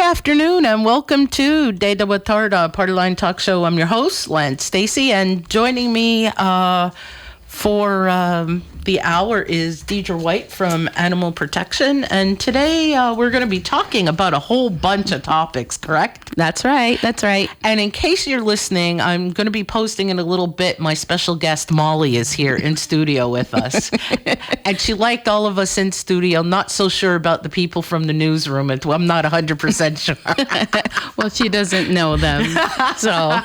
afternoon and welcome to Tetewathá, Partyline Talkshow. I'm your host, Lance Stacy, and joining me for the hour is Deidra Whyte from Animal Protection. And today we're going to be talking about a whole bunch of topics, correct? That's right. That's right. And in case you're listening, I'm going to be posting in a little bit. My special guest, Molly, is here in studio with us. And she liked all of us in studio. Not so sure about the people from the newsroom. I'm not 100% sure. Well, she doesn't know them. So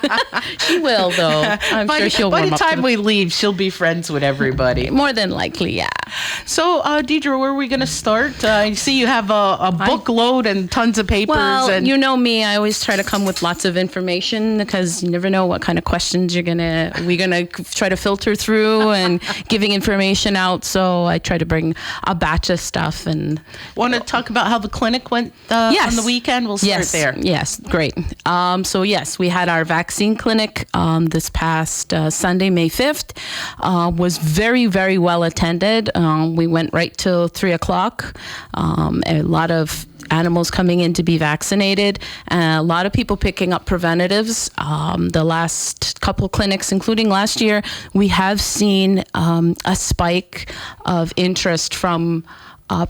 she will, though. I'm sure she'll warm up. By the time we leave, she'll be friends with everybody. More than likely, yeah. So, Deidra, where are we going to start? I see you have a bookload and tons of papers. Well, you know me. I always try to come with lots of information because you never know what kind of questions we're gonna try to filter through and giving information out. So I try to bring a batch of stuff. And want to talk about how the clinic went on the weekend? We'll start there. Yes, great. So yes, we had our vaccine clinic this past Sunday, May 5th. Was very, very well attended. We went right till 3:00. A lot of animals coming in to be vaccinated, a lot of people picking up preventatives. The last couple clinics, including last year, we have seen a spike of interest from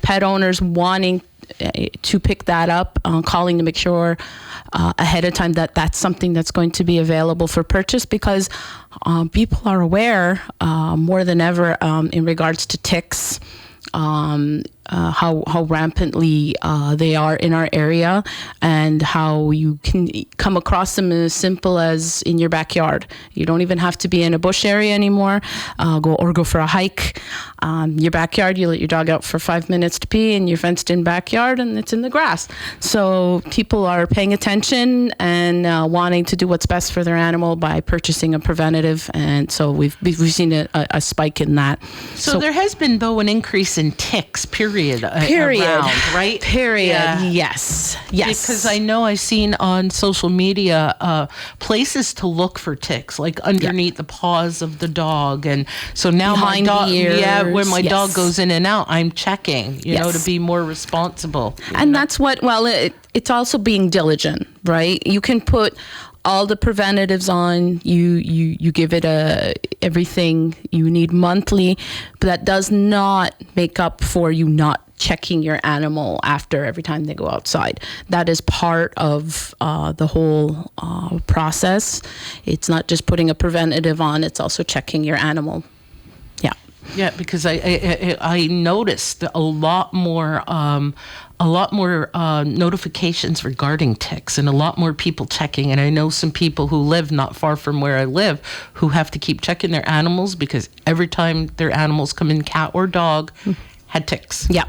pet owners wanting to pick that up, calling to make sure ahead of time that that's something that's going to be available for purchase, because people are aware more than ever in regards to ticks, how rampantly they are in our area, and how you can come across them as simple as in your backyard. You don't even have to be in a bush area anymore. Go for a hike. Your backyard, you let your dog out for 5 minutes to pee in your fenced-in backyard, and it's in the grass. So people are paying attention and wanting to do what's best for their animal by purchasing a preventative, and so we've seen a spike in that. So there has been, though, an increase in ticks, period. Around, right? Period. Yeah. Yes. Because I know I've seen on social media places to look for ticks, like underneath the paws of the dog, and so now behind my dog, the ears. when my dog goes in and out, I'm checking, you know, to be more responsible. And that's what. Well, it's also being diligent, right? You can put all the preventatives on, you give it everything you need monthly, but that does not make up for you not checking your animal after every time they go outside. That is part of the whole process. It's not just putting a preventative on, it's also checking your animal. Yeah, because I noticed a lot more notifications regarding ticks, and a lot more people checking. And I know some people who live not far from where I live who have to keep checking their animals because every time their animals come in, cat or dog, had ticks. Yeah.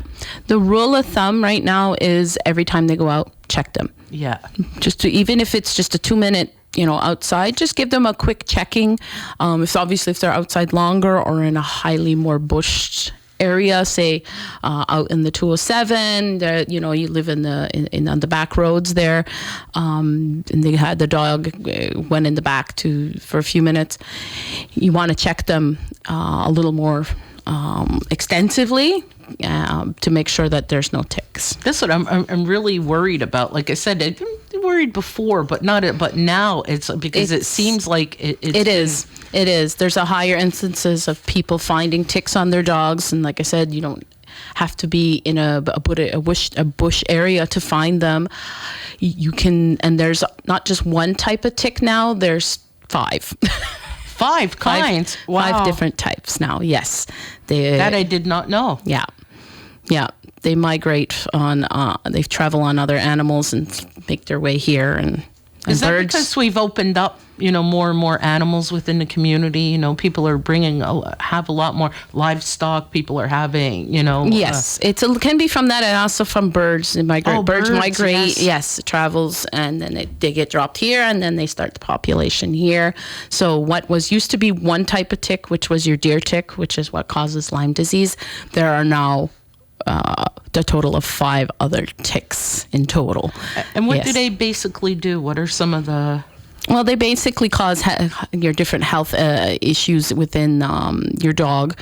The rule of thumb right now is every time they go out, check them. Yeah. Even if it's just a 2-minute, outside, just give them a quick checking. If they're outside longer or in a highly more bushed area, say out in the 207, you live in on the back roads there, and they had the dog went in the back for a few minutes. You want to check them a little more extensively to make sure that there's no ticks. That's what I'm really worried about. Like I said, I've been worried before, but now it's because it seems like it is. It is. There's a higher instances of people finding ticks on their dogs, and like I said, you don't have to be in a bush area to find them. You can, and there's not just one type of tick now. There's 5. 5 kinds. Wow. 5 different types now. Yes, that I did not know. Yeah. They migrate on. They travel on other animals and make their way here. And is that birds. because we've opened up, more and more animals within the community? People are have a lot more livestock. People are having, Yes, it can be from that, and also from birds. They migrate. Oh, birds migrate. Yes, it travels, and then they get dropped here, and then they start the population here. So what was used to be one type of tick, which was your deer tick, which is what causes Lyme disease, there are now the total of 5 other ticks in total. And what do they basically do? What are some of the... Well, they basically cause your different health issues within your dog.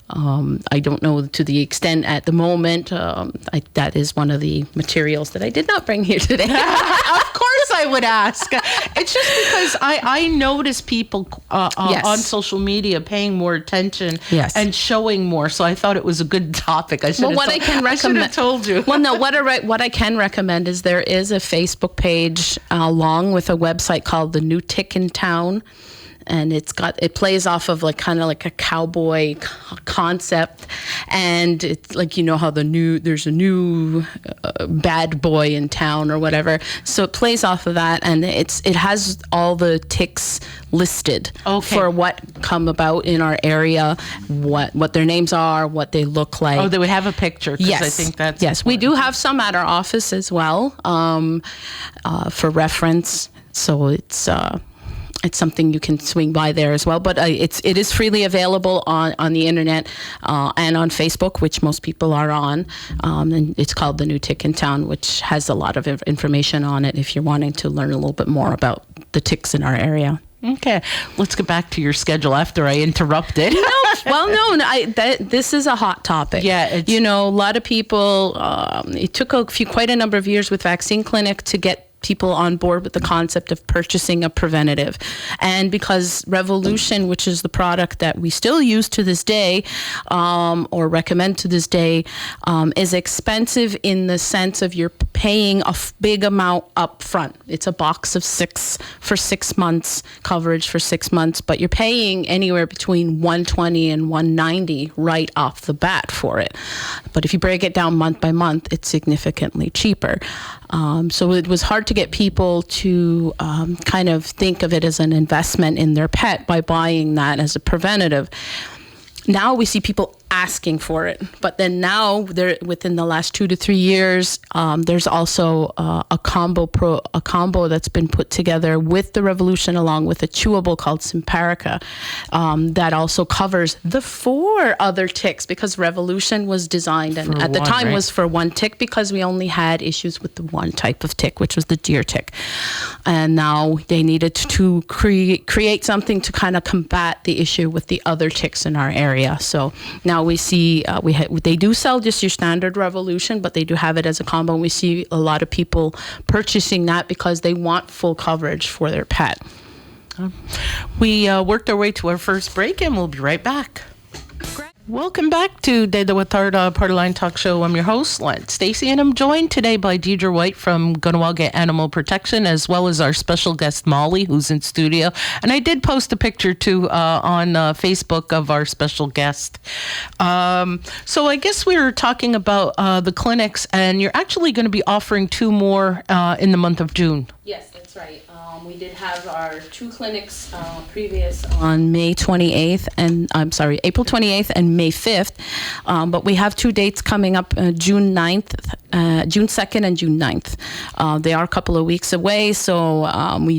I don't know to the extent at the moment. That is one of the materials that I did not bring here today. Of course I would ask. It's just because I notice people on social media paying more attention and showing more. So I thought it was a good topic. I should have told you. Well, no, what I can recommend is there is a Facebook page along with a website called The New Tick in Town. And it plays off of kind of like a cowboy concept, and it's like, how there's a new bad boy in town or whatever. So it plays off of that, and it has all the ticks listed for what come about in our area, what their names are, what they look like. Oh, they would have a picture. Yes, I think that's yes. We do have some at our office as well for reference. So it's something you can swing by there as well, but it is freely available on the internet and on Facebook, which most people are on. And it's called The New Tick in Town, which has a lot of information on it if you're wanting to learn a little bit more about the ticks in our area. Okay, let's get back to your schedule after I interrupted. This is a hot topic. Yeah, a lot of people. It took quite a number of years with Vaccine Clinic to get people on board with the concept of purchasing a preventative. And because Revolution, which is the product that we still use to this day, or recommend to this day, is expensive in the sense of you're paying a big amount up front. It's a box of 6 for 6 months, coverage for 6 months, but you're paying anywhere between $120 and $190 right off the bat for it. But if you break it down month by month, it's significantly cheaper. So it was hard to get people to kind of think of it as an investment in their pet by buying that as a preventative. Now we see people asking for it, but then now within the last 2 to 3 years, there's also a combo that's been put together with the Revolution along with a chewable called Simparica that also covers the 4 other ticks, because Revolution was designed and at the time was for 1 tick, because we only had issues with the 1 type of tick, which was the deer tick. And now they needed to create something to kind of combat the issue with the other ticks in our area. So now we see they do sell just your standard Revolution, but they do have it as a combo. And we see a lot of people purchasing that because they want full coverage for their pet. We worked our way to our first break, and we'll be right back. Welcome back to Tetewathá Partyline Talkshow. I'm your host, Stacey, and I'm joined today by Deidra Whyte from Kahnawake Animal Protection, as well as our special guest, Molly, who's in studio. And I did post a picture, too, on Facebook of our special guest. So I guess we were talking about the clinics, and you're actually going to be offering 2 more in the month of June. Yes, that's right. We did have our 2 clinics previous on April 28th and May 5th. But we have 2 dates coming up, June 2nd and June 9th. They are a couple of weeks away, so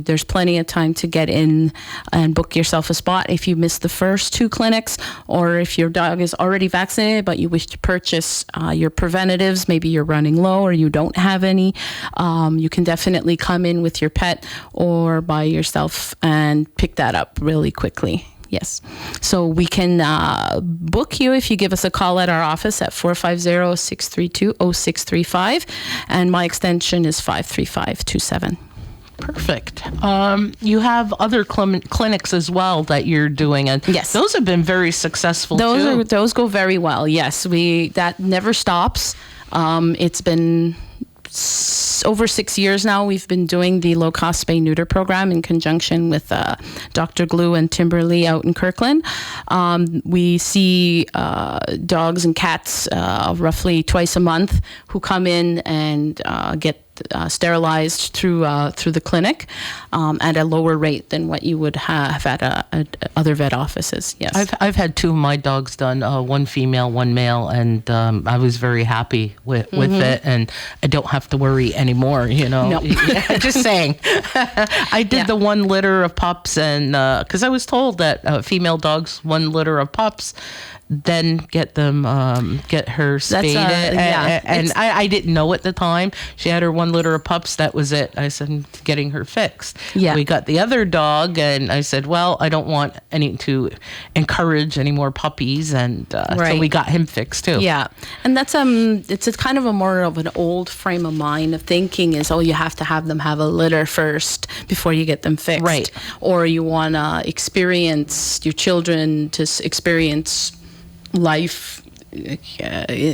there's plenty of time to get in and book yourself a spot if you missed the first 2 clinics, or if your dog is already vaccinated but you wish to purchase your preventatives, maybe you're running low or you don't have any, you can definitely come in with your pet or by yourself and pick that up really quickly. Yes. So we can book you if you give us a call at our office at 450-632-0635. And my extension is 53527. Perfect. You have other clinics as well that you're doing, and yes, those have been very successful too. Those go very well. Yes, that never stops. It's been over 6 years now. We've been doing the low-cost spay-neuter program in conjunction with Dr. Glue and Timberly out in Kirkland. We see dogs and cats roughly twice a month who come in and get sterilized through the clinic at a lower rate than what you would have at other vet offices. Yes, I've had 2 of my dogs done, 1 female, 1 male, and I was very happy with it, and I don't have to worry anymore. No. Just saying. I did the 1 litter of pups, and because I was told that female dogs 1 litter of pups. then get her spaded. And I didn't know at the time. She had her 1 litter of pups. That was it. I said, I'm getting her fixed. Yeah. We got the other dog, and I said, well, I don't want to encourage any more puppies, and so we got him fixed too. Yeah, and that's it's a kind of a more of an old frame of mind of thinking is, you have to have them have a litter first before you get them fixed, right? Or you want to experience your children to experience life,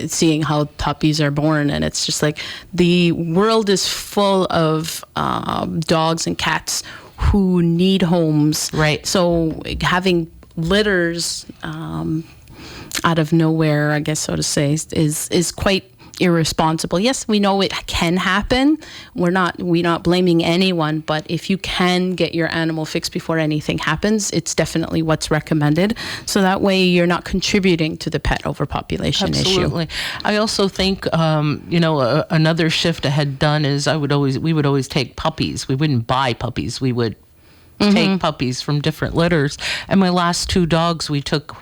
seeing how puppies are born. And it's just like the world is full of dogs and cats who need homes, right? So having litters out of nowhere, I guess so to say, is quite irresponsible. Yes, we know it can happen. We're not blaming anyone, but if you can get your animal fixed before anything happens, it's definitely what's recommended. So that way you're not contributing to the pet overpopulation Absolutely. issue. I also think another shift I had done is we would always take puppies. We wouldn't buy puppies. We would take puppies from different litters. And my last 2 dogs, we took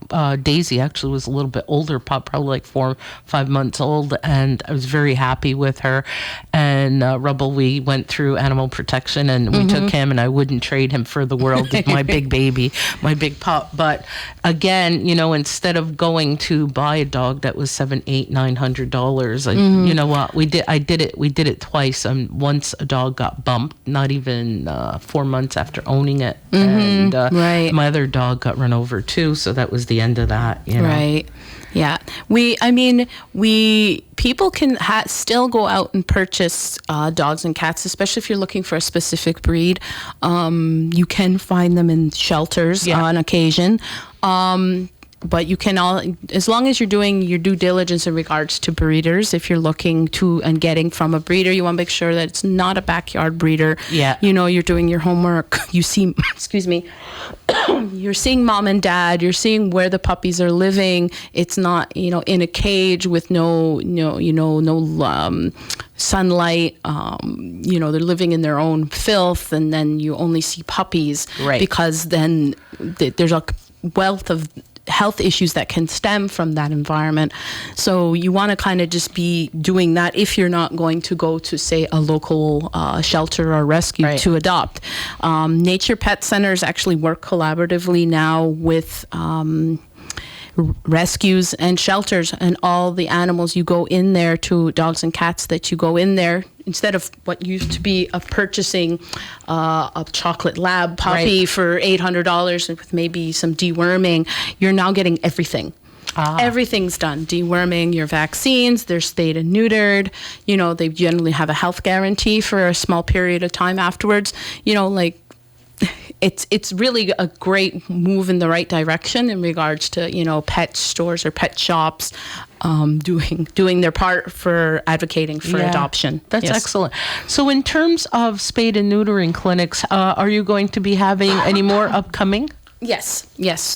Daisy, actually was a little bit older pup, probably like 4 or 5 months old, and I was very happy with her. And Rubble, we went through animal protection, and we took him, and I wouldn't trade him for the world. My big baby, my big pup. But again, instead of going to buy a dog that was $700, $800, $900, you know what, we did it twice. Once a dog got bumped, not even 4 months after owning it, and my other dog got run over too, so that was the end of that. Right. Yeah. People can still go out and purchase dogs and cats, especially if you're looking for a specific breed. You can find them in shelters on occasion. But you can as long as you're doing your due diligence in regards to breeders, if you're looking to and getting from a breeder, you want to make sure that it's not a backyard breeder. Yeah. You're doing your homework. You see, excuse me, you're seeing mom and dad, you're seeing where the puppies are living. It's not, in a cage with no sunlight. They're living in their own filth, and then you only see puppies. Right. Because then there's a wealth of health issues that can stem from that environment. So you want to kind of just be doing that if you're not going to go to, say, a local shelter or rescue to adopt. Nature pet centers actually work collaboratively now with rescues and shelters, and all the animals you go in there to, dogs and cats that you go in there, instead of what used to be purchasing a chocolate lab puppy for $800 with maybe some deworming, you're now getting everything. Everything's done. Deworming, your vaccines, they're spayed and neutered. They generally have a health guarantee for a small period of time afterwards. It's really a great move in the right direction in regards to, pet stores or pet shops doing their part for advocating for adoption. That's excellent. So in terms of spade and neutering clinics, are you going to be having any more upcoming? Yes.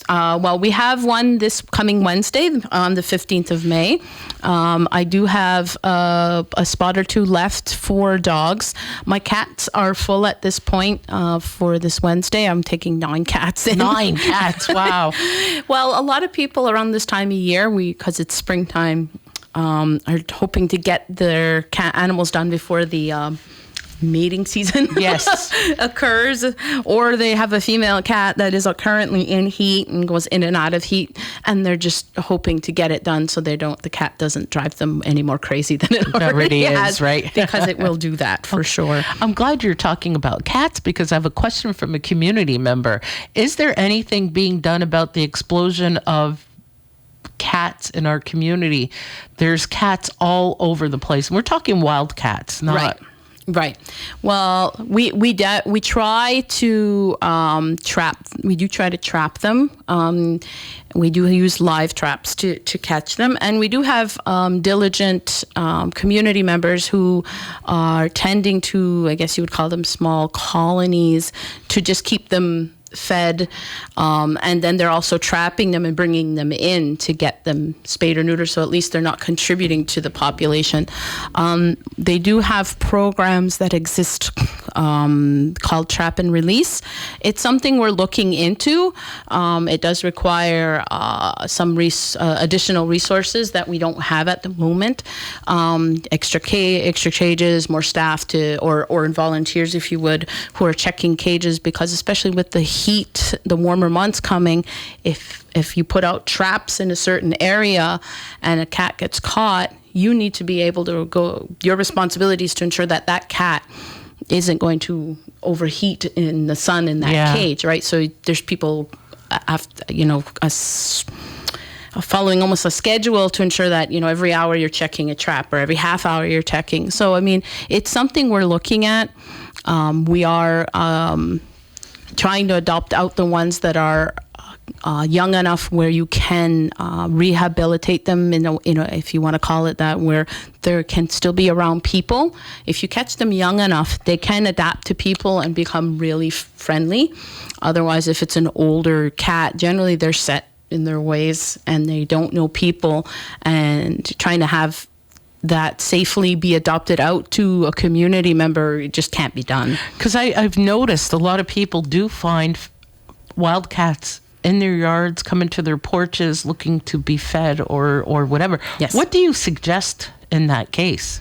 Well, we have one this coming Wednesday on the 15th of May. I do have a spot or 2 left for dogs. My cats are full at this point for this Wednesday. I'm taking 9 cats in. 9 cats, wow. Well, a lot of people around this time of year, because it's springtime, are hoping to get their cat animals done before the mating season occurs, or they have a female cat that is currently in heat and goes in and out of heat, and they're just hoping to get it done so the cat doesn't drive them any more crazy than it already is, right? Because it will do that for sure. I'm glad you're talking about cats, because I have a question from a community member. Is there anything being done about the explosion of cats in our community? There's cats all over the place. We're talking wild cats, not... Right. Well, we try to trap. We do try to trap them. We do use live traps to catch them, and we do have diligent community members who are tending to, I guess you would call them, small colonies to just keep them fed, and then they're also trapping them and bringing them in to get them spayed or neutered, so at least they're not contributing to the population. They do have programs that exist called Trap and Release. It's something we're looking into. It does require some additional resources that we don't have at the moment. Extra cages, more staff or volunteers, if you would, who are checking cages, because especially with the heat, the warmer months coming, if you put out traps in a certain area and a cat gets caught, you need to be able to go. Your responsibility is to ensure that cat isn't going to overheat in the sun in that cage, right? So there's people, following almost a schedule to ensure that, every hour you're checking a trap or every half hour you're checking. So, I mean, it's something we're looking at. We are trying to adopt out the ones that are young enough where you can rehabilitate them, if you want to call it that, where they can still be around people. If you catch them young enough, they can adapt to people and become really friendly. Otherwise, if it's an older cat, generally they're set in their ways and they don't know people, and trying to have that safely be adopted out to a community member, it just can't be done. Because I've noticed a lot of people do find wildcats in their yards, coming to their porches looking to be fed or whatever. Yes. What do you suggest in that case?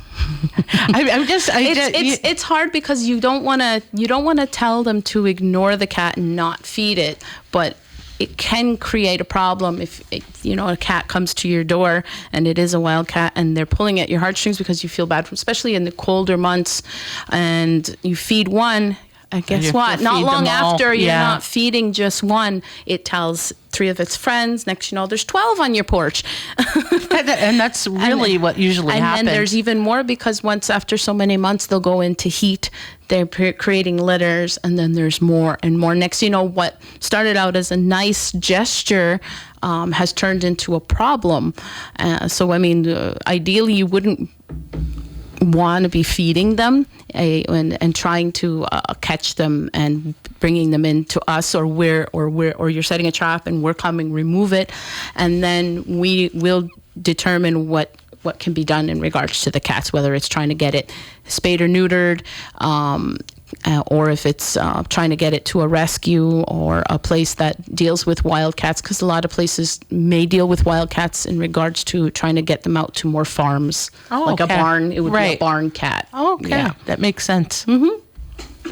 It's hard because you don't want to tell them to ignore the cat and not feed it, but it can create a problem if a cat comes to your door and it is a wild cat and they're pulling at your heartstrings because you feel bad, especially in the colder months, and you feed one. And guess what? Not long after you're not feeding just one, it tells 3 of its friends. Next, there's 12 on your porch. And that's really what usually happens. And then there's even more, because once after so many months, they'll go into heat. They're creating litters, and then there's more and more. Next, what started out as a nice gesture has turned into a problem. So, I mean, ideally, you wouldn't want to be feeding them and trying to catch them and bringing them in to us, or you're setting a trap and we're coming, remove it, and then we will determine what can be done in regards to the cats, whether it's trying to get it spayed or neutered, or if it's trying to get it to a rescue or a place that deals with wildcats, because a lot of places may deal with wildcats in regards to trying to get them out to more farms, like a barn. It would be a barn cat. Oh, okay. Yeah. That makes sense. Mm-hmm.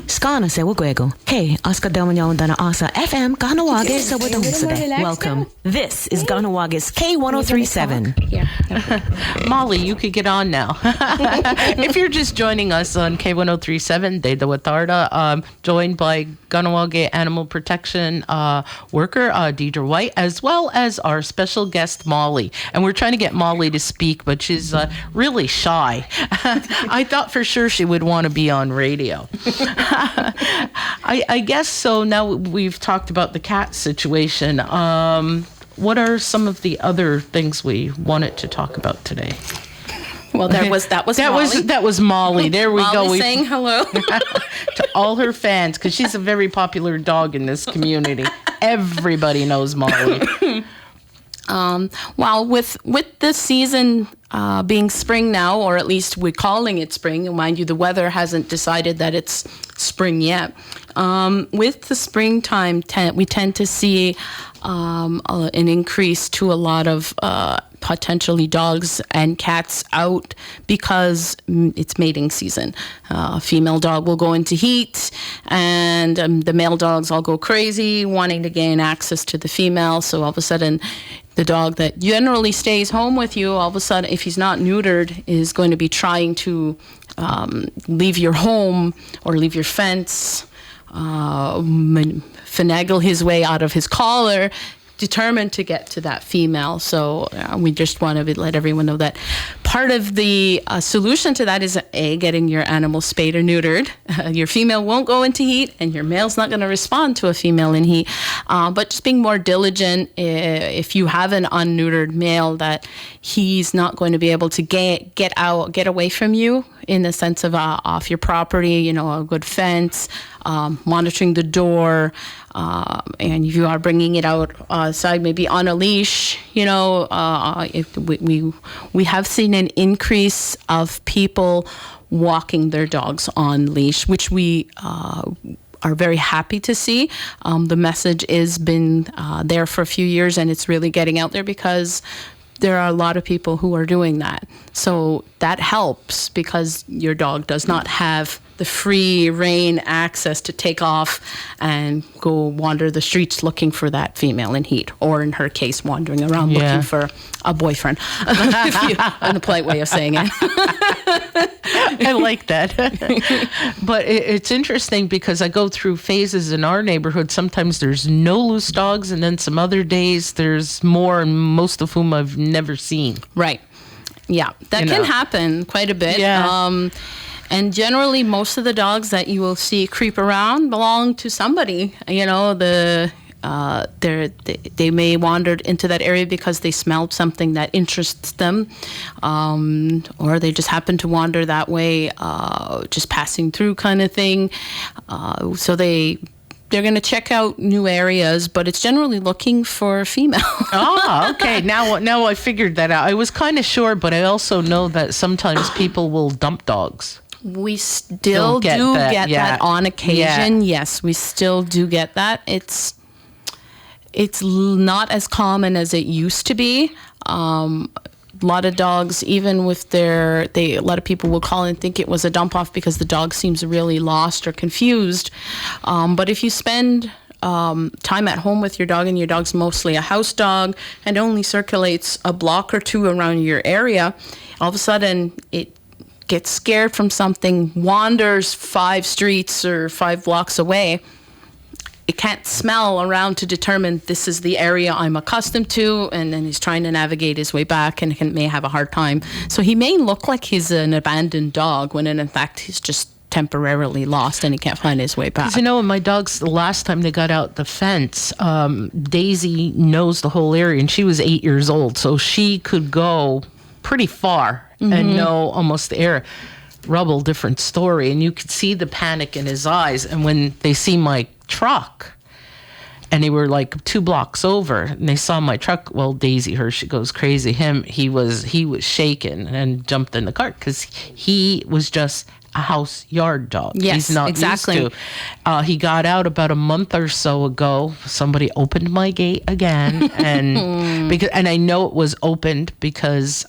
Skana se wukwego. Hei, aska delmanyaundana asa FM Kahnawake sa wadungsade. Welcome. This is Kahnawake's K1037. Molly, you could get on now. If you're just joining us on K1037, Tetewathá, joined by Kahnawake Animal Protection worker Deidra Whyte, as well as our special guest Molly. And we're trying to get Molly to speak, but she's really shy. I thought for sure she would want to be on radio. I guess so. Now we've talked about the cat situation. What are some of the other things we wanted to talk about today? Well, that was Molly. That was Molly. There we go. Molly saying hello to all her fans, because she's a very popular dog in this community. Everybody knows Molly. Well, with this season being spring now, or at least we're calling it spring, and mind you, the weather hasn't decided that it's spring yet. With the springtime, we tend to see an increase to a lot of potentially dogs and cats out because it's mating season. Female dog will go into heat, and the male dogs all go crazy, wanting to gain access to the female. So all of a sudden, the dog that generally stays home with you, all of a sudden, if he's not neutered, is going to be trying to leave your home or leave your fence, finagle his way out of his collar, determined to get to that female. So we just want to let everyone know that part of the solution to that is getting your animal spayed or neutered. Your female won't go into heat, and your male's not going to respond to a female in heat. But just being more diligent, if you have an unneutered male, that he's not going to be able to get away from you in the sense of off your property, a good fence, monitoring the door, and if you are bringing it outside, maybe on a leash, if we have seen an increase of people walking their dogs on leash, which we are very happy to see. The message has been there for a few years, and it's really getting out there because there are a lot of people who are doing that. So that helps because your dog does not have the free rein access to take off and go wander the streets looking for that female in heat, or in her case, wandering around looking for a boyfriend, in a polite way of saying it. I like that. But it's interesting because I go through phases in our neighborhood. Sometimes there's no loose dogs, and then some other days there's more, and most of whom I've never seen. Right. Yeah, that can happen quite a bit. Yeah. And generally, most of the dogs that you will see creep around belong to somebody. They may wander into that area because they smelled something that interests them, or they just happen to wander that way, just passing through kind of thing. So they're going to check out new areas, but it's generally looking for a female. Okay. Now I figured that out. I was kind of sure, but I also know that sometimes people will dump dogs. We still get that on occasion. Yeah. Yes, we still do get that. It's not as common as it used to be. A lot of dogs, even with a lot of people will call and think it was a dump off because the dog seems really lost or confused. But if you spend time at home with your dog, and your dog's mostly a house dog and only circulates a block or two around your area, all of a sudden it gets scared from something, wanders 5 streets or 5 blocks away. It can't smell around to determine this is the area I'm accustomed to, and then he's trying to navigate his way back and may have a hard time. So he may look like he's an abandoned dog when in fact he's just temporarily lost and he can't find his way back. When my dogs, the last time they got out the fence, Daisy knows the whole area, and she was 8 years old, so she could go pretty far and know almost the area. Rubble, different story, and you could see the panic in his eyes. And when they see my truck, and they were like 2 blocks over, and they saw my truck, well, Daisy, she goes crazy. He was shaken and jumped in the cart because he was just a house yard dog. Yes, he's not exactly. used to. He got out about a month or so ago. Somebody opened my gate again, and I know it was opened because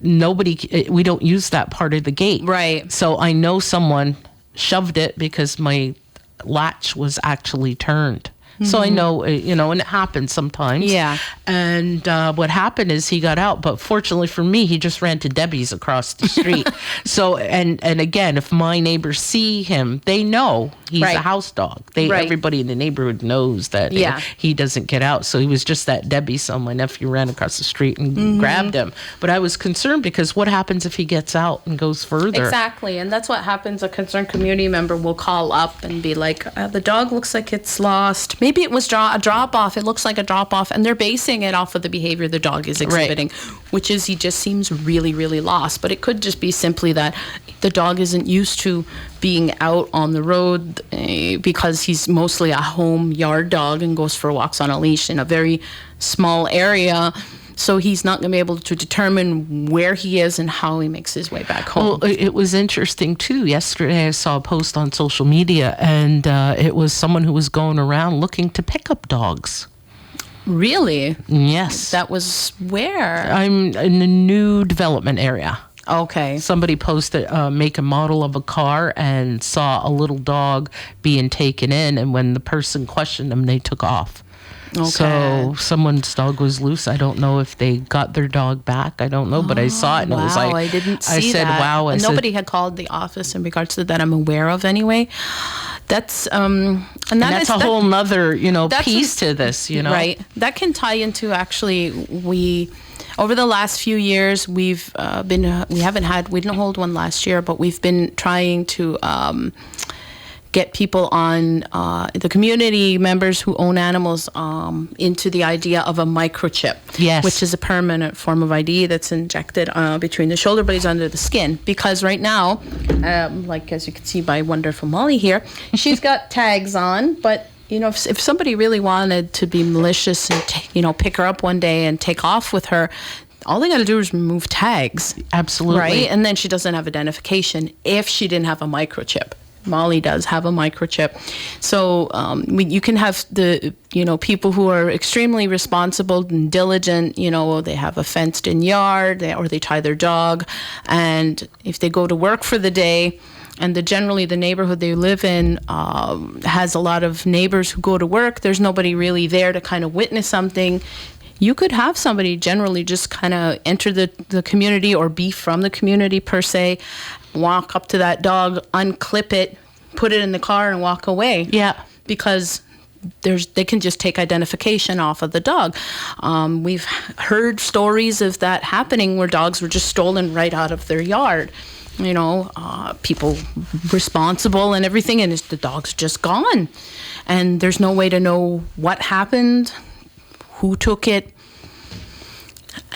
we don't use that part of the gate. Right. So I know someone shoved it because my latch was actually turned. So I know, and it happens sometimes. Yeah. And what happened is he got out, but fortunately for me, he just ran to Debbie's across the street. So, and again, if my neighbors see him, they know he's a house dog. Everybody in the neighborhood knows that he doesn't get out. So he was just at Debbie's, so my nephew ran across the street and grabbed him. But I was concerned because what happens if he gets out and goes further? Exactly. And that's what happens. A concerned community member will call up and be like, the dog looks like it's lost. Maybe it was a drop-off. It looks like a drop-off. And they're basing it off of the behavior the dog is exhibiting, which is he just seems really, really lost. But it could just be simply that the dog isn't used to being out on the road because he's mostly a home yard dog and goes for walks on a leash in a very small area. So he's not going to be able to determine where he is and how he makes his way back home. Well, it was interesting, too. Yesterday I saw a post on social media, and it was someone who was going around looking to pick up dogs. Really? Yes. That was where? I'm in a new development area. Okay. Somebody posted make and model of a car and saw a little dog being taken in, and when the person questioned them, they took off. Okay. So someone's dog was loose. I don't know if they got their dog back. I don't know, but I saw it and it was like, I didn't see I said, that. wow. And nobody had called the office in regards to that I'm aware of anyway. That's that's a whole nother, piece to this, Right. That can tie into actually over the last few years we didn't hold one last year, but we've been trying to get people on the community members who own animals into the idea of a microchip, Yes. which is a permanent form of ID that's injected between the shoulder blades under the skin. Because right now, like as you can see by wonderful Molly here, she's got tags on, but if somebody really wanted to be malicious and pick her up one day and take off with her, all they got to do is remove tags. Absolutely. Right? And then she doesn't have identification if she didn't have a microchip. Molly does have a microchip. So you can have the, people who are extremely responsible and diligent, they have a fenced in yard or they tie their dog. And if they go to work for the day, and generally the neighborhood they live in has a lot of neighbors who go to work, there's nobody really there to kind of witness something. You could have somebody generally just kind of enter the community or be from the community per se, walk up to that dog, unclip it, put it in the car and walk away. Yeah. Because they can just take identification off of the dog. We've heard stories of that happening where dogs were just stolen right out of their yard. People responsible and everything, and the dog's just gone. And there's no way to know what happened, who took it,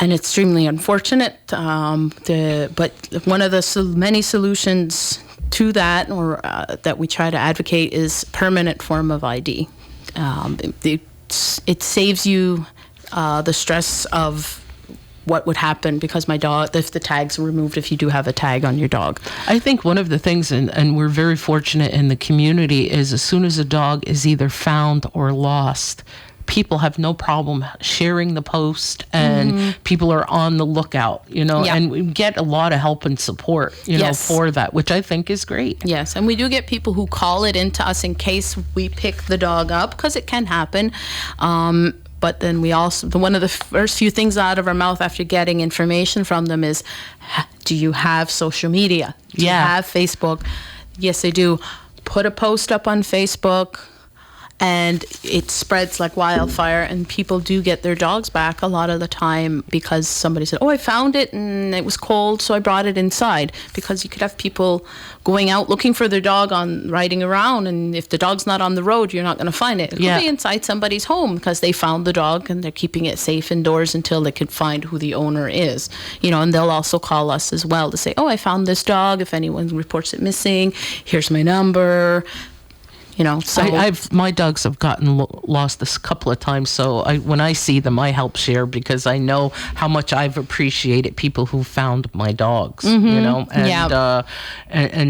and it's extremely unfortunate. But one of the many solutions to that, or that we try to advocate, is permanent form of ID. It saves you the stress of what would happen because my dog, if the tag's removed, if you do have a tag on your dog. I think one of the things, and we're very fortunate in the community, is as soon as a dog is either found or lost, people have no problem sharing the post, and people are on the lookout, and we get a lot of help and support, for that, which I think is great. Yes, and we do get people who call it into us in case we pick the dog up, because it can happen. But then we also, one of the first few things out of our mouth after getting information from them is, do you have social media? Do you have Facebook? Yes, I do. Put a post up on Facebook, and it spreads like wildfire, and people do get their dogs back a lot of the time because somebody said, I found it and it was cold, so I brought it inside. Because you could have people going out looking for their dog riding around, and if the dog's not on the road, you're not going to find it. It could be inside somebody's home because they found the dog and they're keeping it safe indoors until they can find who the owner is. And they'll also call us as well to say, I found this dog. If anyone reports it missing, here's my number. So my dogs have gotten lost this couple of times. So when I see them, I help share because I know how much I've appreciated people who found my dogs. And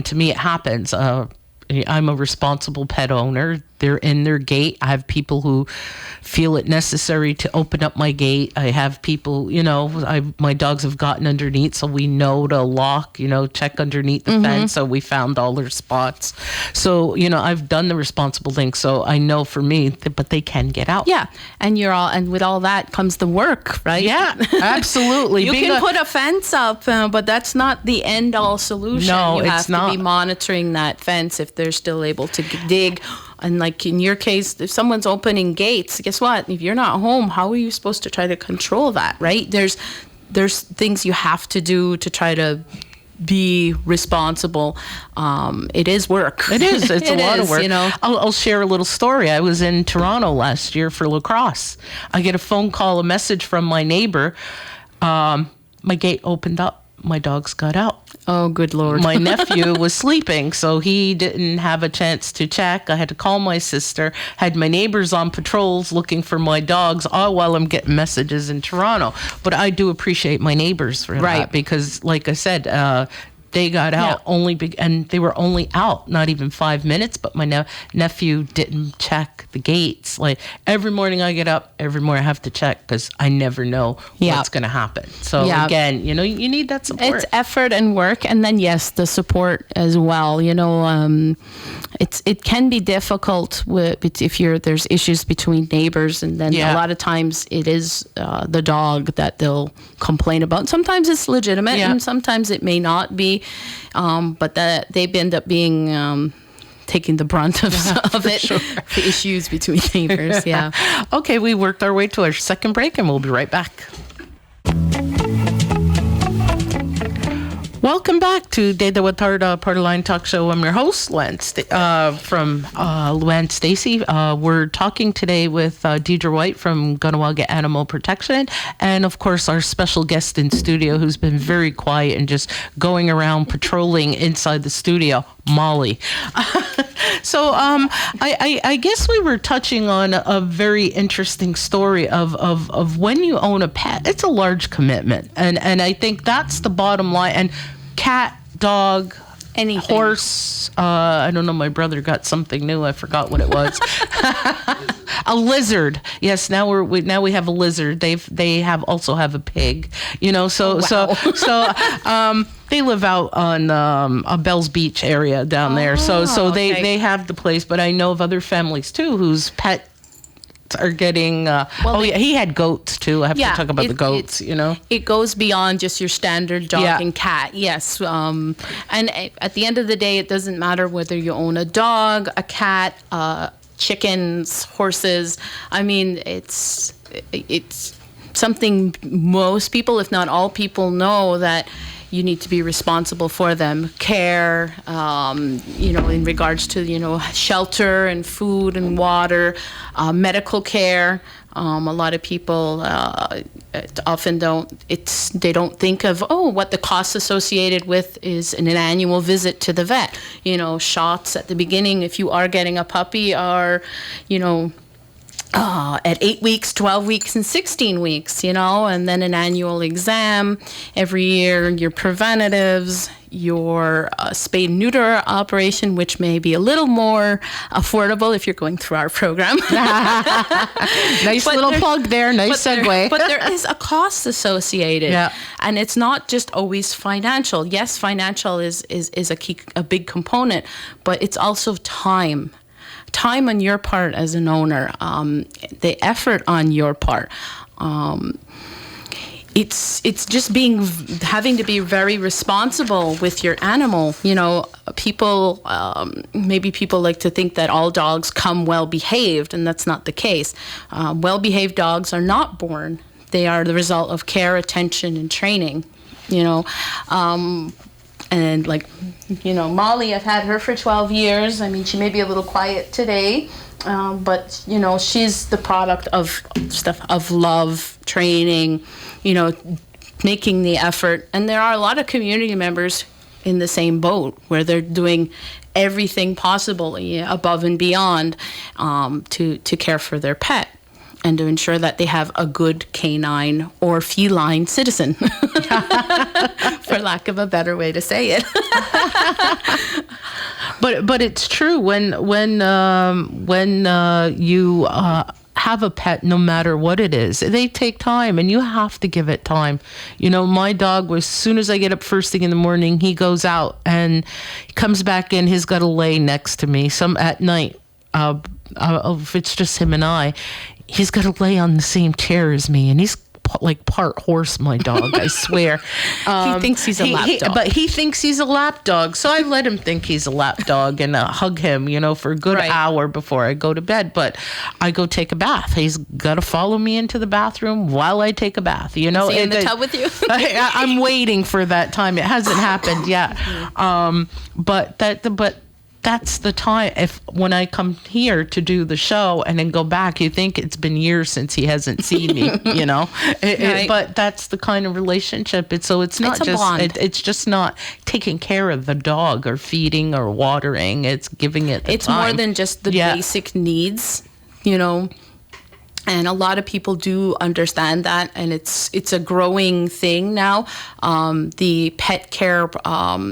to me, it happens. I'm a responsible pet owner. They're in their gate. I have people who feel it necessary to open up my gate. I have people, my dogs have gotten underneath, so we know to lock, check underneath the fence. So we found all their spots. So, I've done the responsible thing. So I know for me, but they can get out. Yeah. And with all that comes the work, right? Yeah, absolutely. You can put a fence up, but that's not the end all solution. No, you have it's not. to be monitoring that fence if they're still able to dig. And like in your case, if someone's opening gates, guess what? If you're not home, how are you supposed to try to control that, right? There's things you have to do to try to be responsible. It is work. It is. It's a lot of work. I'll share a little story. I was in Toronto last year for lacrosse. I get a phone call, a message from my neighbor. My gate opened up. My dogs got out. Oh, good Lord. My nephew was sleeping, so he didn't have a chance to check. I had to call my sister, had my neighbors on patrols looking for my dogs, all while I'm getting messages in Toronto. But I do appreciate my neighbors for that because, like I said, they got out and they were only out not even 5 minutes, but my nephew didn't check the gates. Like every morning I get up, every morning I have to check because I never know what's going to happen. So again, you need that support. It's effort and work, and then yes, the support as well. It can be difficult if there's issues between neighbors, and then a lot of times it is the dog that they'll complain about. Sometimes it's legitimate, and sometimes it may not be. But they end up being taking the brunt of it, the issues between neighbors. Yeah. Okay, we worked our way to our second break, and we'll be right back. Welcome back to Tetewathá Partyline Talkshow. I'm your host, from Luann Stacy. We're talking today with Deidra Whyte from Kahnawake Animal Protection, and of course our special guest in studio who's been very quiet and just going around patrolling inside the studio, Molly. So I guess we were touching on a very interesting story of when you own a pet. It's a large commitment, and I think that's the bottom line. And cat, dog, anything. Horse. I don't know. My brother got something new. I forgot what it was. A lizard. Yes. Now we have a lizard. They also have a pig. You know. So they live out on a Bells Beach area down there. So okay. they have the place. But I know of other families too whose pet are getting he had goats too. I have to talk about the goats. It goes beyond just your standard dog and cat. Yes, and at the end of the day, it doesn't matter whether you own a dog, a cat, chickens, horses. I mean, it's something most people, if not all people, know that you need to be responsible for them. Care, in regards to, shelter and food and water, medical care. A lot of people often don't think of, what the costs associated with is an annual visit to the vet. Shots at the beginning, if you are getting a puppy, are, at 8 weeks, 12 weeks, and 16 weeks, and then an annual exam every year, your preventatives, your spay and neuter operation, which may be a little more affordable if you're going through our program. Nice little plug there. Nice segue. But there is a cost associated. Yeah. And it's not just always financial. Yes, financial is a big component, but it's also time on your part as an owner, the effort on your part. It's just having to be very responsible with your animal. People like to think that all dogs come well behaved, and that's not the case. Well behaved dogs are not born; they are the result of care, attention, and training. And Molly, I've had her for 12 years. I mean, she may be a little quiet today, but, she's the product of love, training, making the effort. And there are a lot of community members in the same boat where they're doing everything possible above and beyond to care for their pet and to ensure that they have a good canine or feline citizen, for lack of a better way to say it. But it's true when you have a pet, no matter what it is, they take time, and you have to give it time. My dog, as soon as I get up first thing in the morning, he goes out and he comes back in. He's got to lay next to me. Some at night, if it's just him and I, he's got to lay on the same chair as me, and he's like part horse, my dog, I swear. He thinks he's a lap dog. But he thinks he's a lap dog, so I let him think he's a lap dog and hug him, for a good hour before I go to bed. But I go take a bath. He's got to follow me into the bathroom while I take a bath, Is he in the tub with you? I'm waiting for that time. It hasn't happened yet. But that's the time. When I come here to do the show and then go back, you think it's been years since he hasn't seen me, Right. But that's the kind of relationship. It's not a just bond. it's just not taking care of the dog or feeding or watering. It's giving it the It's time. more than just the basic needs, And a lot of people do understand that, and it's a growing thing now. The pet care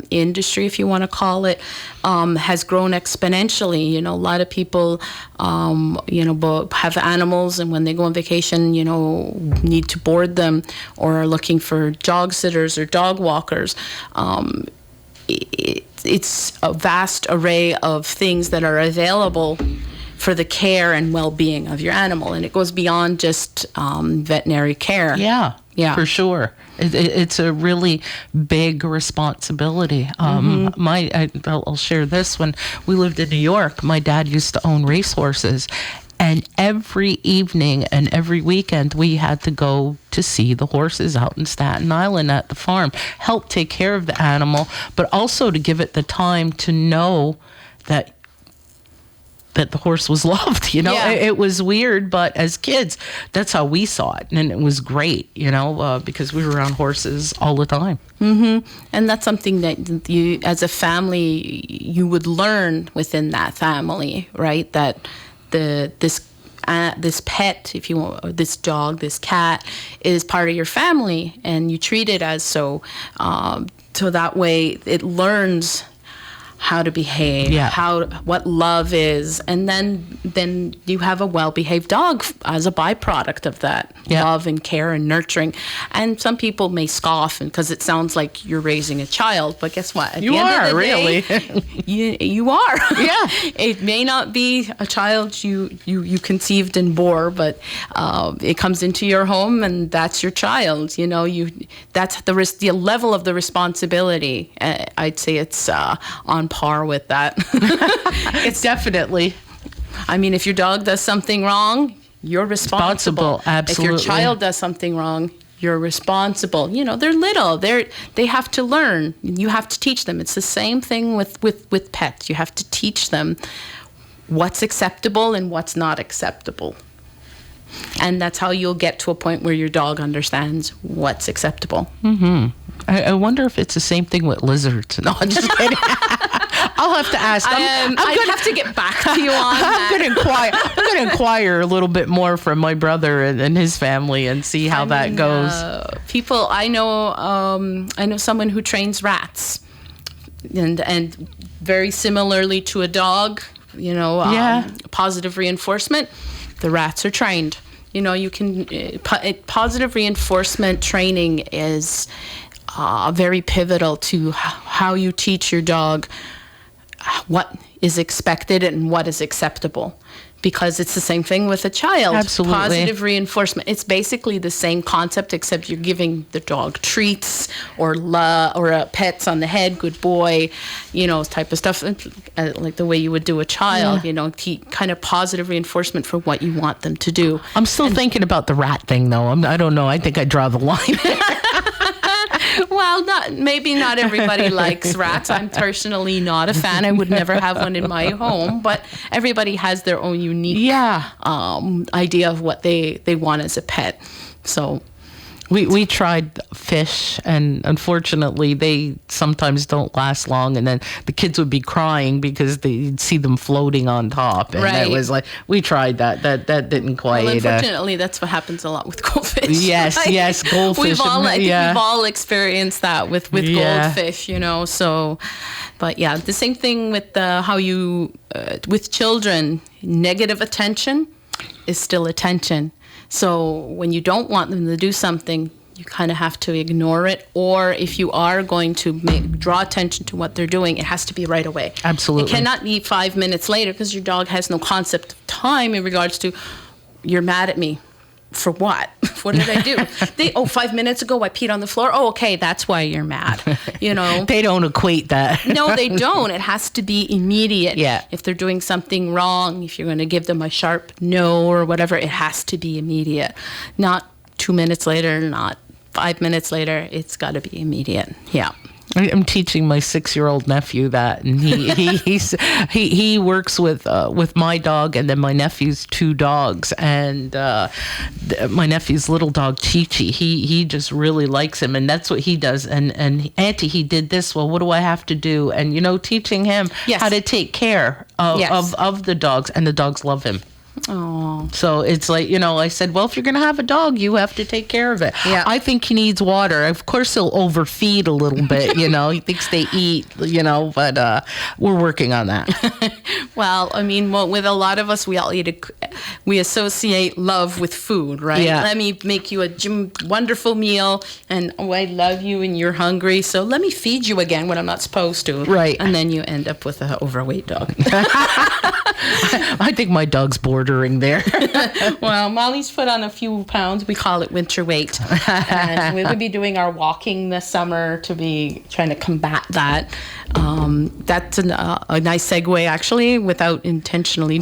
industry, if you want to call it, has grown exponentially. A lot of people, have animals, and when they go on vacation, need to board them or are looking for dog sitters or dog walkers. It's a vast array of things that are available for the care and well-being of your animal, and it goes beyond just veterinary care. Yeah, for sure. It's a really big responsibility. I'll share this. When we lived in New York, my dad used to own racehorses, And every evening and every weekend, we had to go to see the horses out in Staten Island at the farm, help take care of the animal, but also to give it the time to know that the horse was loved. It was weird, but as kids, that's how we saw it. And it was great, because we were around horses all the time. Mm-hmm. And that's something that you, as a family, you would learn within that family, right? That this pet, if you want, or this dog, this cat, is part of your family, and you treat it as so. So that way, it learns how to behave, what love is, and then you have a well-behaved dog as a byproduct of that love and care and nurturing. And some people may scoff because it sounds like you're raising a child, but guess what? At you the end are of the really. Day, you are. Yeah. It may not be a child you conceived and bore, but it comes into your home, and that's your child. That's the level of the responsibility. I'd say it's on par with that. It's definitely. I mean, if your dog does something wrong, you're responsible. Absolutely. If your child does something wrong, you're responsible. They're little. They have to learn. You have to teach them. It's the same thing with pets. You have to teach them what's acceptable and what's not acceptable. And that's how you'll get to a point where your dog understands what's acceptable. Mm-hmm. I wonder if it's the same thing with lizards. No, I'm just kidding. I'll have to ask. I'm going to have to get back to you on that. I'm going to inquire a little bit more from my brother and his family and see how that goes. People, I know someone who trains rats, and very similarly to a dog, positive reinforcement. The rats are trained. You can positive reinforcement training is very pivotal to how you teach your dog what is expected and what is acceptable, because it's the same thing with a child. Absolutely. Positive reinforcement. It's basically the same concept, except you're giving the dog treats or pets on the head, good boy, type of stuff, like the way you would do a child. Kind of positive reinforcement for what you want them to do. I'm still thinking about the rat thing, though. I don't know. I think I draw the line. Well, maybe not everybody likes rats. I'm personally not a fan. I would never have one in my home, but everybody has their own unique idea of what they want as a pet. So we tried fish, and unfortunately they sometimes don't last long, and then the kids would be crying because they'd see them floating on top, and it was like, we tried that didn't quite. Well, unfortunately, that's what happens a lot with goldfish. Yes, goldfish. I think we've all experienced that with goldfish, So, but the same thing with how you with children. Negative attention is still attention. So when you don't want them to do something, you kind of have to ignore it. Or if you are going to draw attention to what they're doing, it has to be right away. Absolutely. It cannot be 5 minutes later, because your dog has no concept of time in regards to, you're mad at me. For what? What did I do? 5 minutes ago I peed on the floor. Oh, okay, that's why you're mad. They don't equate that. No, they don't. It has to be immediate. Yeah. If they're doing something wrong, if you're going to give them a sharp no or whatever, it has to be immediate. Not 2 minutes later, not 5 minutes later. It's got to be immediate. Yeah. I'm teaching my 6-year-old nephew that, and he works with my dog and then my nephew's 2 dogs, and my nephew's little dog Chi-Chi. He just really likes him, and that's what he does. And Auntie, he did this. Well, what do I have to do? And teaching him how to take care of the dogs, and the dogs love him. Oh. So it's like, I said, well, if you're going to have a dog, you have to take care of it. Yeah. I think he needs water. Of course, he'll overfeed a little bit, He thinks they eat, but we're working on that. Well, with a lot of us, we associate love with food, right? Yeah. Let me make you a wonderful meal, and I love you, and you're hungry, so let me feed you again when I'm not supposed to. Right. And then you end up with an overweight dog. I think my dog's bored bordering there. Well, Molly's put on a few pounds. We call it winter weight. And we would be doing our walking this summer to be trying to combat that. That's a nice segue, actually, without intentionally.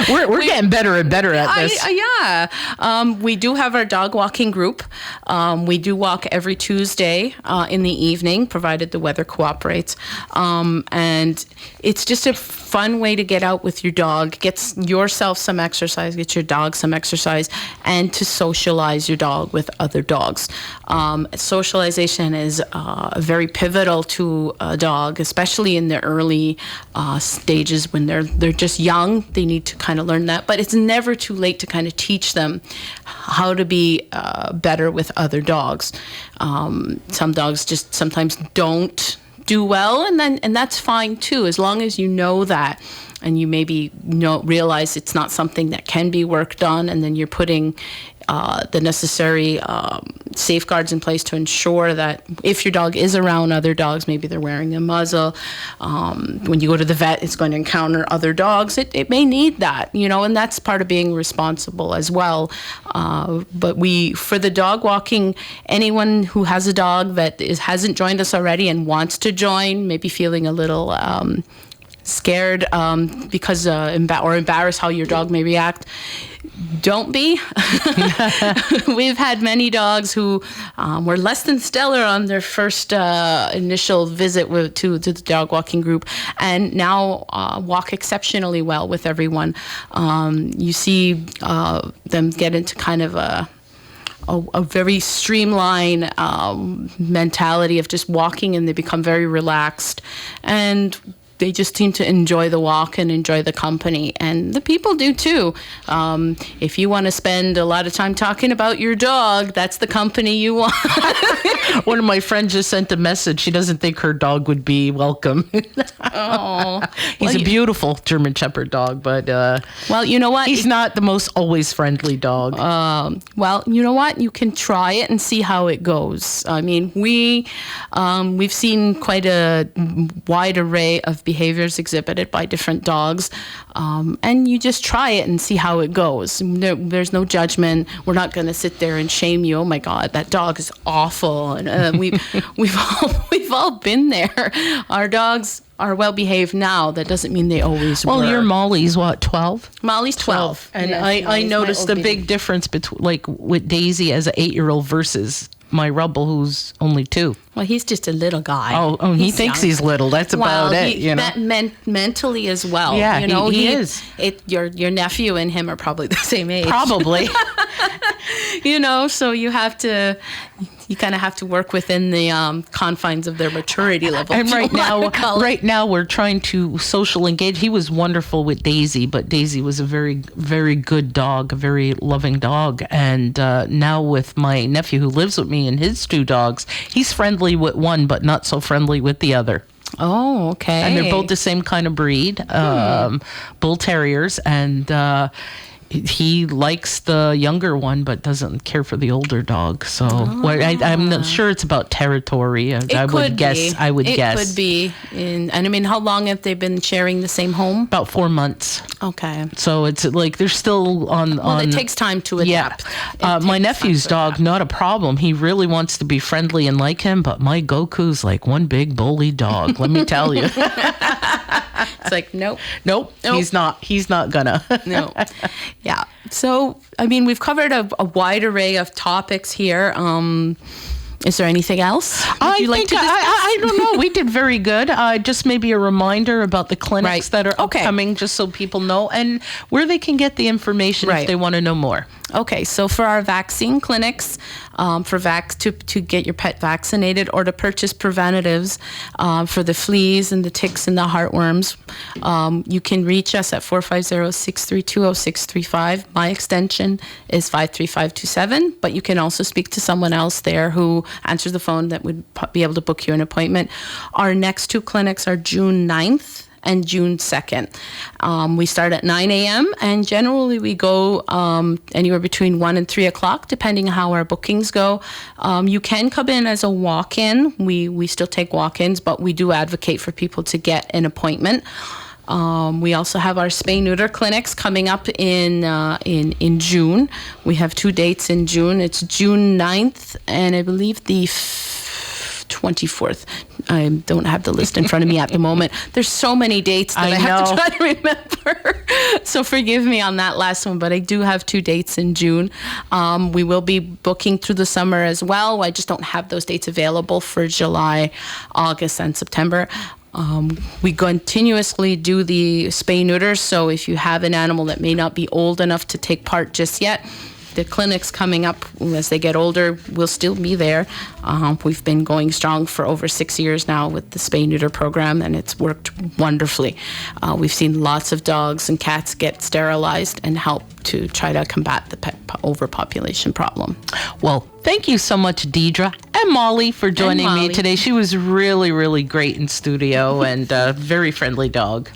We're getting better and better at this. We do have our dog walking group. We do walk every Tuesday in the evening, provided the weather cooperates. And it's just a fun way to get out with your dog, get yourself some exercise, get your dog some exercise, and to socialize your dog with other dogs. Socialization is very pivotal to a dog, especially in the early stages when they're just young. They need to kind of learn that, but it's never too late to kind of teach them how to be better with other dogs. Some dogs just sometimes don't do well, and that's fine too, as long as you know that, and you maybe realize it's not something that can be worked on, and then you're putting the necessary safeguards in place to ensure that if your dog is around other dogs, maybe they're wearing a muzzle. When you go to the vet, it's going to encounter other dogs. It may need that, and that's part of being responsible as well. But for the dog walking, anyone who has a dog that hasn't joined us already and wants to join, maybe feeling a little scared because or embarrassed how your dog may react, don't be. We've had many dogs who were less than stellar on their first initial visit to the dog walking group, and now walk exceptionally well with everyone. You see them get into kind of a very streamlined mentality of just walking, and they become very relaxed, and they just seem to enjoy the walk and enjoy the company, and the people do too. If you want to spend a lot of time talking about your dog, that's the company you want. One of my friends just sent a message. She doesn't think her dog would be welcome. Oh, he's a beautiful German Shepherd dog, but well, you know what? He's not the most always friendly dog. Well, you know what? You can try it and see how it goes. I mean, we've seen quite a wide array of behaviors exhibited by different dogs, and you just try it and see how it goes. There's no judgment. We're not going to sit there and shame you. Oh my God, that dog is awful. And we've all been there. Our dogs are well behaved now. That doesn't mean they always were. Well, your Molly's what, 12? Molly's 12. And yes, I noticed the big difference between, like, with Daisy as an 8-year-old versus my Rubble, who's only 2. Well, he's just a little guy. Oh, he thinks he's little. That's about it. Mentally as well. Yeah, he is. Your nephew and him are probably the same age. Probably. So you kind of have to work within the confines of their maturity level. And right now we're trying to social engage. He was wonderful with Daisy, but Daisy was a very, very good dog, a very loving dog. And now with my nephew who lives with me and his 2 dogs, he's friendly with one, but not so friendly with the other. Oh, okay. And they're both the same kind of breed, bull terriers, and he likes the younger one, but doesn't care for the older dog. So I'm not sure it's about territory. I would guess. It could be. And I mean, how long have they been sharing the same home? About 4 months. Okay. So it's like they're still on. Well, it takes time to adapt. Yeah. My nephew's dog, not a problem. He really wants to be friendly and like him, but my Goku's like one big bully dog. Let me tell you. It's like, nope. He's not gonna. No. Yeah. So, I mean, we've covered a wide array of topics here. Is there anything else I don't know. We did very good. Just maybe a reminder about the clinics that are upcoming, just so people know, and where they can get the information if they want to know more. Okay, so for our vaccine clinics, to get your pet vaccinated or to purchase preventatives for the fleas and the ticks and the heartworms, you can reach us at 450-632-0635. My extension is 53527, but you can also speak to someone else there who answers the phone that would be able to book you an appointment. Our next 2 clinics are June 9th and June 2nd. We start at 9 a.m. and generally we go anywhere between 1 and 3 o'clock, depending on how our bookings go. You can come in as a walk-in. We still take walk-ins, but we do advocate for people to get an appointment. We also have our spay-neuter clinics coming up in June. We have 2 dates in June. It's June 9th and I believe the 24th. I don't have the list in front of me at the moment. There's so many dates that I have to try to remember. So forgive me on that last one, but I do have 2 dates in June. We will be booking through the summer as well. I just don't have those dates available for July, August, and September. We continuously do the spay-neuters, so if you have an animal that may not be old enough to take part just yet, the clinics coming up as they get older will still be there. We've been going strong for over 6 years now with the spay-neuter program, and it's worked wonderfully. We've seen lots of dogs and cats get sterilized and help to try to combat the pet overpopulation problem. Well, thank you so much, Deidra and Molly, for joining me today. She was really, really great in studio and a very friendly dog.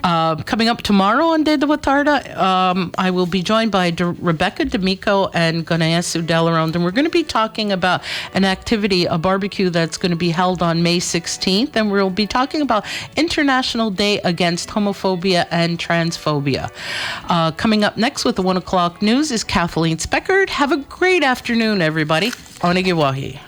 Coming up tomorrow on Tetewathá, I will be joined by Rebecca D'Amico and Gonayasu Delaronde, and we're going to be talking about an activity, a barbecue that's going to be held on May 16th, and we'll be talking about International Day Against Homophobia and Transphobia. Coming up next with the 1 o'clock news is Kathleen Speckard. Have a great afternoon, everybody. Onegiwahi.